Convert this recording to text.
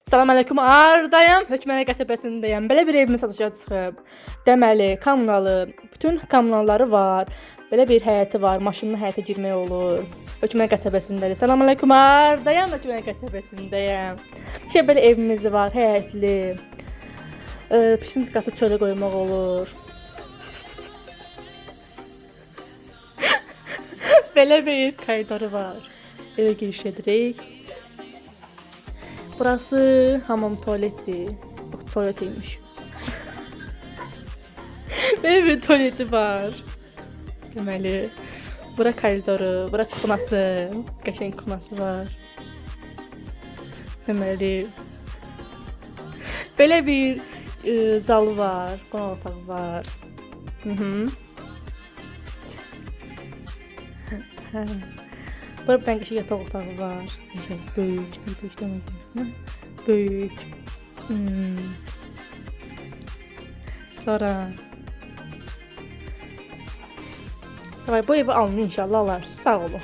Salam əleykum, hardayam? Hökmənə qəsəbəsindəyəm. Belə bir evimiz satışa çıxıb. Deməli, kommunalı, bütün kommunalları var. Belə bir həyəti var, maşınla həyətə girmək olur. Hökmənə qəsəbəsindədir. Salam əleykum, hardayam? Hökmənə qəsəbəsindəyəm. Şey belə evimiz var, həyətli. Pişimizqası çölə qoymaq olur. Belə bir koridoru var. Evə giriş edirik. Burası hamam tuvaletdir. Tuvaletiymiş. Böyle bir tuvaleti var. Deməli, bura koridoru, bura kuxnası, qəşəng kuxnası var. Deməli, belə bir zalı var, qonaq otağı var. Hə. Burada bir tane qəşəng yataq otağı var. Qəşəng böyük, böyük demək. Böyük. Sonra bu evi alın inşallah, alarsınız. Sağ olun.